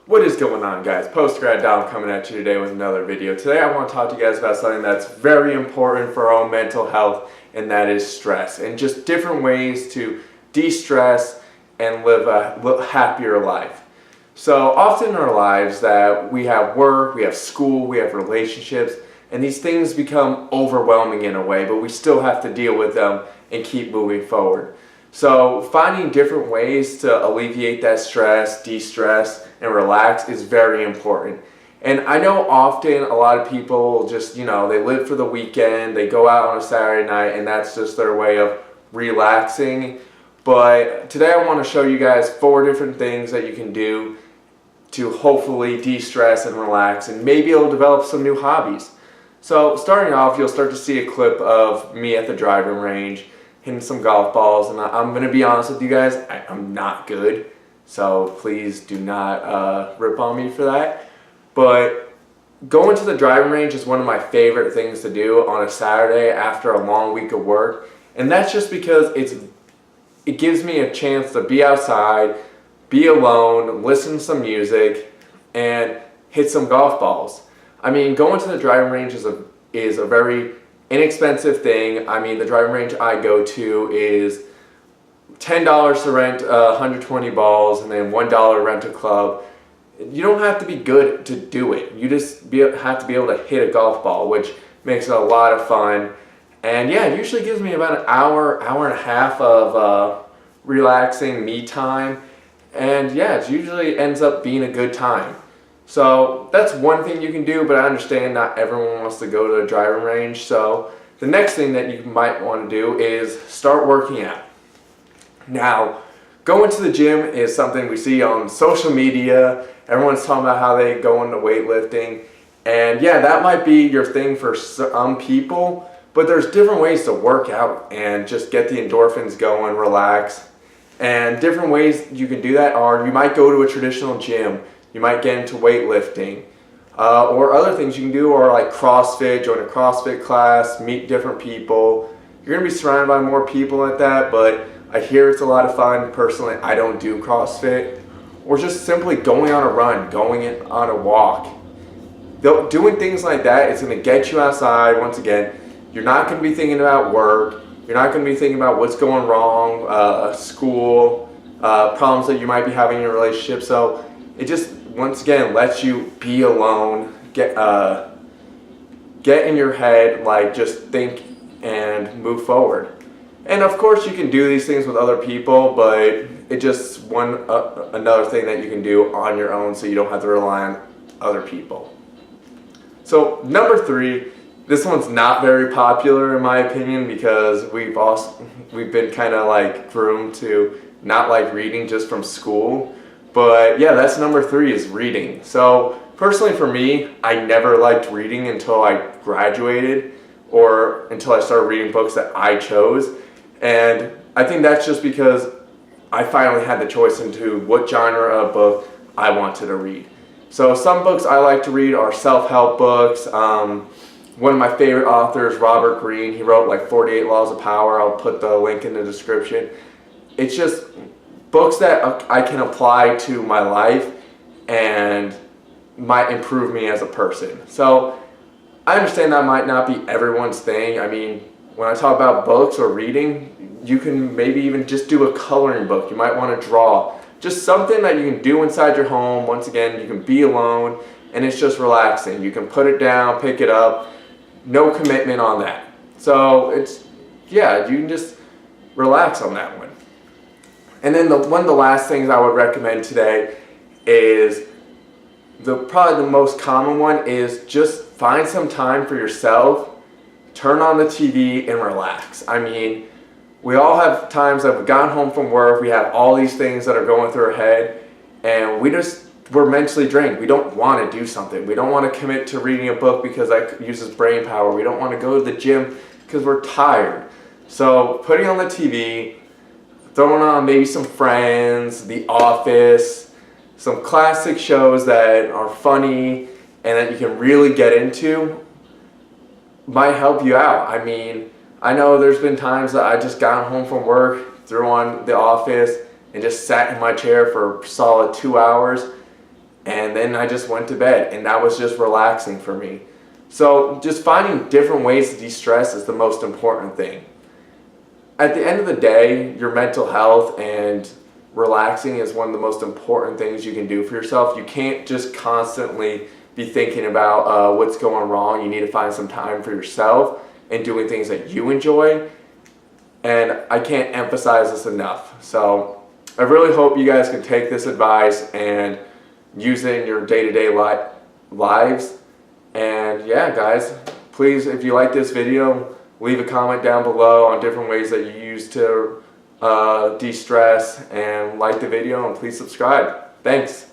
What is going on, guys? Postgrad Dom coming at you today with another video. Today I want to talk to you guys about something that's very important for our own mental health, and that is stress, and just different ways to de-stress and live a happier life. So often in our lives that we have work, we have school, we have relationships, and these things become overwhelming in a way, but we still have to deal with them and keep moving forward. So finding different ways to alleviate that stress, de-stress, and relax is very important. And I know often a lot of people just, they live for the weekend, they go out on a Saturday night, and that's just their way of relaxing. But today I want to show you guys 4 different things that you can do to hopefully de-stress and relax, and maybe it'll develop some new hobbies. So starting off, you'll start to see a clip of me at the driving range hitting some golf balls, and I'm going to be honest with you guys, I'm not good, so please do not rip on me for that. But going to the driving range is one of my favorite things to do on a Saturday after a long week of work, and that's just because it gives me a chance to be outside, be alone, listen to some music, and hit some golf balls. I mean, going to the driving range is a very inexpensive thing. I mean, the driving range I go to is $10 to rent 120 balls, and then $1 rent a club. You don't have to be good to do it. You just have to be able to hit a golf ball, which makes it a lot of fun. And yeah, it usually gives me about an hour, hour and a half of relaxing me time. And yeah, it usually ends up being a good time. So that's one thing you can do, but I understand not everyone wants to go to the driving range. So the next thing that you might want to do is start working out. Now, going to the gym is something we see on social media. Everyone's talking about how they go into weightlifting. And yeah, that might be your thing for some people, but there's different ways to work out and just get the endorphins going, relax. And different ways you can do that are, you might go to a traditional gym. You might get into weightlifting, or other things you can do are like CrossFit, join a CrossFit class, meet different people. You're going to be surrounded by more people like that, but I hear it's a lot of fun. Personally, I don't do CrossFit. Or just simply going on a run, going on a walk. Doing things like that is going to get you outside. Once again, you're not going to be thinking about work. You're not going to be thinking about what's going wrong, school, problems that you might be having in your relationship. So it just, once again, lets you be alone, get in your head, like just think and move forward. And of course you can do these things with other people, but it just another thing that you can do on your own, so you don't have to rely on other people. So number 3, this one's not very popular in my opinion, because we've been kind of like groomed to not like reading just from school. But yeah, that's number 3, is reading. So personally for me, I never liked reading until I graduated, or until I started reading books that I chose. And I think that's just because I finally had the choice into what genre of book I wanted to read. So some books I like to read are self-help books. One of my favorite authors, Robert Greene, he wrote like 48 Laws of Power. I'll put the link in the description. It's just books that I can apply to my life and might improve me as a person. So I understand that might not be everyone's thing. I mean, when I talk about books or reading, you can maybe even just do a coloring book. You might want to draw. Just something that you can do inside your home. Once again, you can be alone, and it's just relaxing. You can put it down, pick it up. No commitment on that. So you can just relax on that one. And then one of the last things I would recommend today is, probably the most common one, is just find some time for yourself, turn on the TV, and relax. I mean, we all have times that we've gotten home from work, we have all these things that are going through our head, and we're mentally drained. We don't want to do something. We don't want to commit to reading a book because that uses brain power. We don't want to go to the gym because we're tired. So putting on the TV, throwing on maybe some Friends, The Office, some classic shows that are funny and that you can really get into might help you out. I mean, I know there's been times that I just got home from work, threw on The Office, and just sat in my chair for a solid 2 hours, and then I just went to bed, and that was just relaxing for me. So just finding different ways to de-stress is the most important thing. At the end of the day, your mental health and relaxing is one of the most important things you can do for yourself. You can't just constantly be thinking about what's going wrong. You need to find some time for yourself and doing things that you enjoy. And I can't emphasize this enough. So I really hope you guys can take this advice and use it in your day-to-day lives. And yeah, guys, please, if you like this video, leave a comment down below on different ways that you use to de-stress, and like the video, and please subscribe. Thanks.